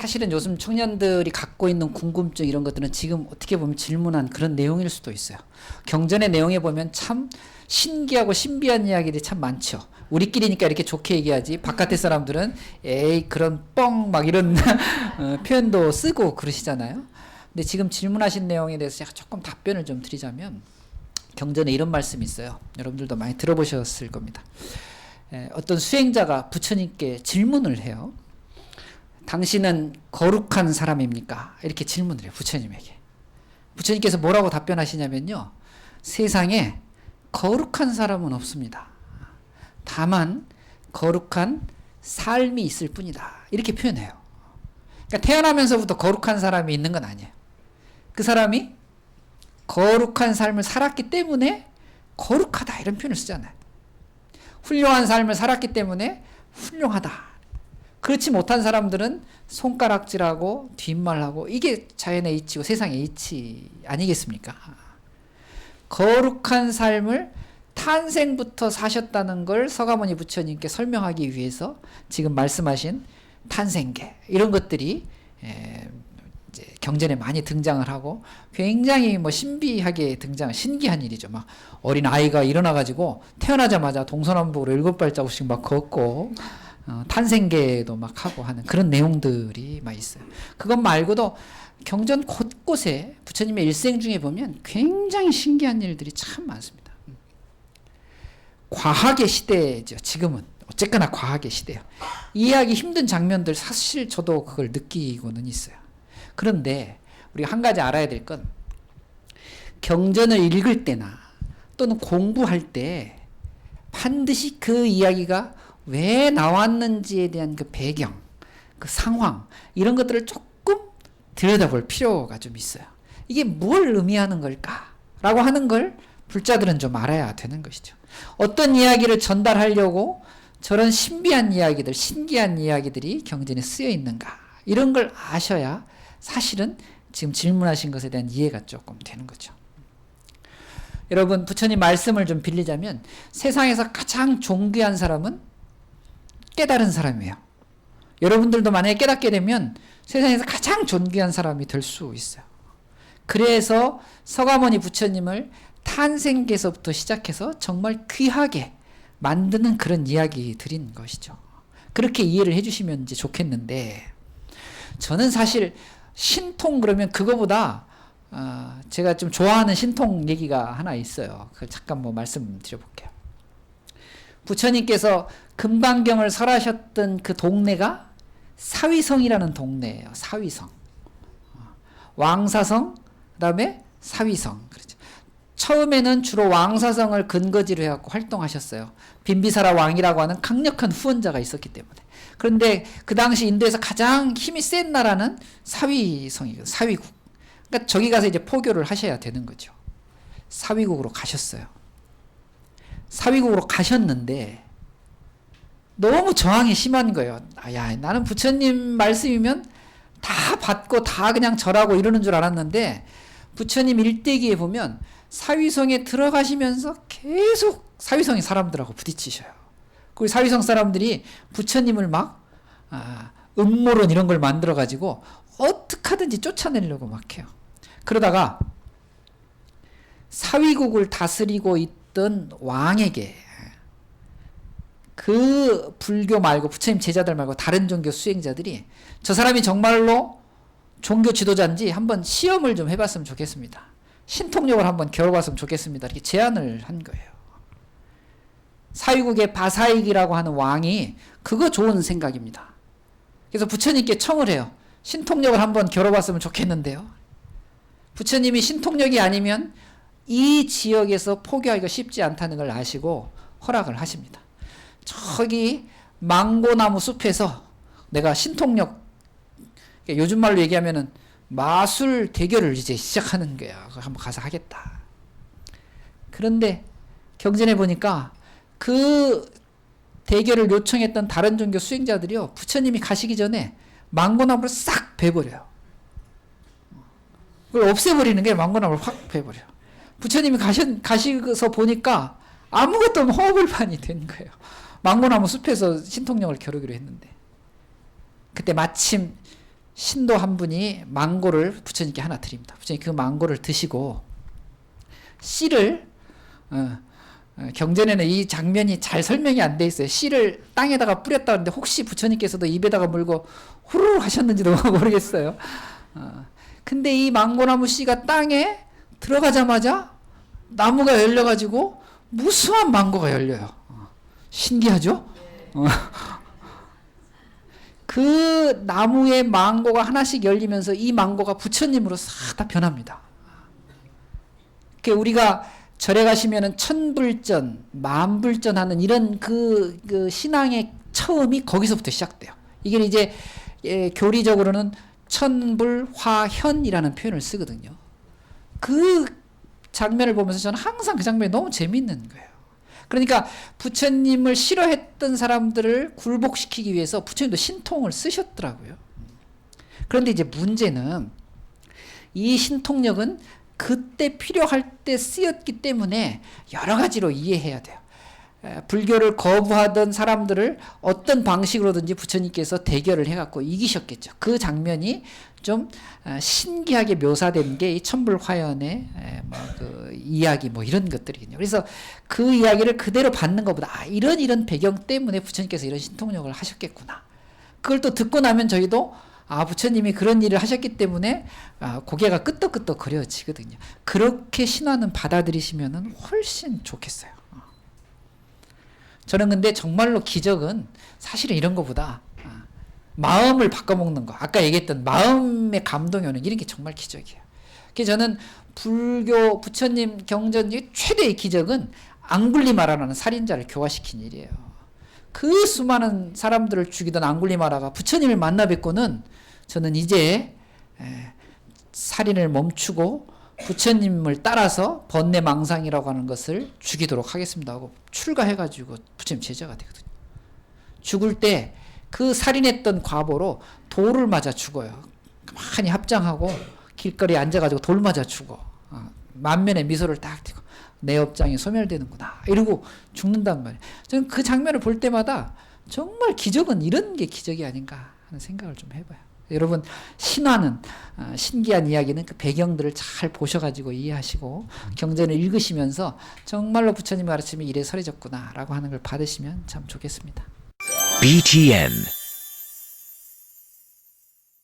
사실은 요즘 청년들이 갖고 있는 궁금증 이런 것들은 지금 어떻게 보면 질문한 그런 내용일 수도 있어요. 경전의 내용에 보면 참 신기하고 신비한 이야기들이 참 많죠. 우리끼리니까 이렇게 좋게 얘기하지 바깥의 사람들은 에이 그런 뻥 막 이런 표현도 쓰고 그러시잖아요. 근데 지금 질문하신 내용에 대해서 제가 조금 답변을 좀 드리자면 경전에 이런 말씀이 있어요. 여러분들도 많이 들어보셨을 겁니다. 어떤 수행자가 부처님께 질문을 해요. 당신은 거룩한 사람입니까? 이렇게 질문을 해요. 부처님에게. 부처님께서 뭐라고 답변하시냐면요. 세상에 거룩한 사람은 없습니다. 다만 거룩한 삶이 있을 뿐이다. 이렇게 표현해요. 그러니까 태어나면서부터 거룩한 사람이 있는 건 아니에요. 그 사람이 거룩한 삶을 살았기 때문에 거룩하다 이런 표현을 쓰잖아요. 훌륭한 삶을 살았기 때문에 훌륭하다. 그렇지 못한 사람들은 손가락질하고 뒷말하고 이게 자연의 이치고 세상의 이치 아니겠습니까? 거룩한 삶을 탄생부터 사셨다는 걸 서가모니 부처님께 설명하기 위해서 지금 말씀하신 탄생계 이런 것들이 이제 경전에 많이 등장을 하고 굉장히 뭐 신비하게 신기한 일이죠. 막 어린 아이가 일어나가지고 태어나자마자 동서남북으로 7발자국씩 막 걷고 탄생계도 막 하고 하는 그런 내용들이 막 있어요. 그것 말고도 경전 곳곳에 부처님의 일생 중에 보면 굉장히 신기한 일들이 참 많습니다. 과학의 시대죠. 지금은 어쨌거나 과학의 시대예요. 이해하기 힘든 장면들 사실 저도 그걸 느끼고는 있어요. 그런데 우리가 한 가지 알아야 될 건 경전을 읽을 때나 또는 공부할 때 반드시 그 이야기가 왜 나왔는지에 대한 그 배경, 그 상황 이런 것들을 조금 들여다볼 필요가 좀 있어요. 이게 뭘 의미하는 걸까라고 하는 걸 불자들은 좀 알아야 되는 것이죠. 어떤 이야기를 전달하려고 저런 신비한 이야기들, 신기한 이야기들이 경전에 쓰여 있는가 이런 걸 아셔야 사실은 지금 질문하신 것에 대한 이해가 조금 되는 거죠. 여러분 부처님 말씀을 좀 빌리자면 세상에서 가장 존귀한 사람은 깨달은 사람이에요. 여러분들도 만약에 깨닫게 되면 세상에서 가장 존귀한 사람이 될 수 있어요. 그래서 서가모니 부처님을 탄생계에서부터 시작해서 정말 귀하게 만드는 그런 이야기들인 것이죠. 그렇게 이해를 해주시면 이제 좋겠는데 저는 사실 신통 그러면 그거보다 제가 좀 좋아하는 신통 얘기가 하나 있어요. 그걸 잠깐 뭐 말씀드려볼게요. 부처님께서 금강경을 설하셨던 그 동네가 사위성이라는 동네예요. 사위성. 왕사성, 그 다음에 사위성. 그렇죠. 처음에는 주로 왕사성을 근거지로 해갖고 활동하셨어요. 빈비사라 왕이라고 하는 강력한 후원자가 있었기 때문에. 그런데 그 당시 인도에서 가장 힘이 센 나라는 사위성이에요. 사위국. 그러니까 저기 가서 이제 포교를 하셔야 되는 거죠. 사위국으로 가셨어요. 사위국으로 가셨는데 너무 저항이 심한 거예요. 야, 나는 부처님 말씀이면 다 받고 다 그냥 절하고 이러는 줄 알았는데 부처님 일대기에 보면 사위성에 들어가시면서 계속 사위성의 사람들하고 부딪히셔요. 그 사위성 사람들이 부처님을 막 음모론 이런 걸 만들어 가지고 어떻게 하든지 쫓아내려고 막 해요. 그러다가 사위국을 다스리고 있던 왕에게 그 불교 말고 부처님 제자들 말고 다른 종교 수행자들이 저 사람이 정말로 종교 지도자인지 한번 시험을 좀 해봤으면 좋겠습니다. 신통력을 한번 겨뤄봤으면 좋겠습니다. 이렇게 제안을 한 거예요. 사위국의 바사익이라고 하는 왕이 그거 좋은 생각입니다. 그래서 부처님께 청을 해요. 신통력을 한번 겨뤄봤으면 좋겠는데요. 부처님이 신통력이 아니면 이 지역에서 포교하기가 쉽지 않다는 걸 아시고 허락을 하십니다. 저기 망고나무 숲에서 내가 신통력, 요즘 말로 얘기하면은 마술 대결을 이제 시작하는 거야. 한번 가서 하겠다. 그런데 경전에 보니까 그 대결을 요청했던 다른 종교 수행자들이요, 부처님이 가시기 전에 망고나무를 싹 베버려요. 그걸 없애버리는 게 망고나무를 확 베버려요. 부처님이 가시서 보니까 아무것도 없는 허물판이 된 거예요. 망고나무 숲에서 신통력을 겨루기로 했는데. 그때 마침 신도 한 분이 망고를 부처님께 하나 드립니다. 부처님 그 망고를 드시고 씨를 경전에는 이 장면이 잘 설명이 안 돼 있어요. 씨를 땅에다가 뿌렸다 하는데 혹시 부처님께서도 입에다가 물고 후루룩 하셨는지도 모르겠어요. 근데 이 망고나무 씨가 땅에 들어가자마자 나무가 열려가지고 무수한 망고가 열려요. 신기하죠? 그 나무에 망고가 하나씩 열리면서 이 망고가 부처님으로 싹 다 변합니다. 우리가 절에 가시면은 천불전, 만불전 하는 이런 그 신앙의 처음이 거기서부터 시작돼요. 이게 이제 교리적으로는 천불화현이라는 표현을 쓰거든요. 그 장면을 보면서 저는 항상 그 장면이 너무 재밌는 거예요. 그러니까 부처님을 싫어했던 사람들을 굴복시키기 위해서 부처님도 신통을 쓰셨더라고요. 그런데 이제 문제는 이 신통력은 그때 필요할 때 쓰였기 때문에 여러 가지로 이해해야 돼요. 불교를 거부하던 사람들을 어떤 방식으로든지 부처님께서 대결을 해갖고 이기셨겠죠. 그 장면이 좀 신기하게 묘사된 게 이 천불화연의 그 이야기 이런 것들이거든요. 그래서 그 이야기를 그대로 받는 것보다 이런 배경 때문에 부처님께서 이런 신통력을 하셨겠구나. 그걸 또 듣고 나면 저희도 부처님이 그런 일을 하셨기 때문에 고개가 끄덕끄덕 거려지거든요. 그렇게 신화는 받아들이시면은 훨씬 좋겠어요. 저는 근데 정말로 기적은 사실은 이런 것보다 마음을 바꿔먹는 거, 아까 얘기했던 마음의 감동이 오는 이런 게 정말 기적이에요. 그래서 저는 불교 부처님 경전 중에 최대의 기적은 앙굴리마라라는 살인자를 교화시킨 일이에요. 그 수많은 사람들을 죽이던 앙굴리마라가 부처님을 만나 뵙고는 저는 이제 살인을 멈추고 부처님을 따라서 번뇌망상이라고 하는 것을 죽이도록 하겠습니다 하고 출가해가지고 부처님 제자가 되거든요. 죽을 때 그 살인했던 과보로 돌을 맞아 죽어요. 많이 합장하고 길거리에 앉아가지고 돌 맞아 죽어. 만면에 미소를 딱 띠고 내 업장이 소멸되는구나 이러고 죽는단 말이에요. 저는 그 장면을 볼 때마다 정말 기적은 이런 게 기적이 아닌가 하는 생각을 좀 해봐요. 여러분 신화는 신기한 이야기는 그 배경들을 잘 보셔가지고 이해하시고 경전을 읽으시면서 정말로 부처님의 가르침이 이래 설해졌구나 라고 하는 걸 받으시면 참 좋겠습니다. BTN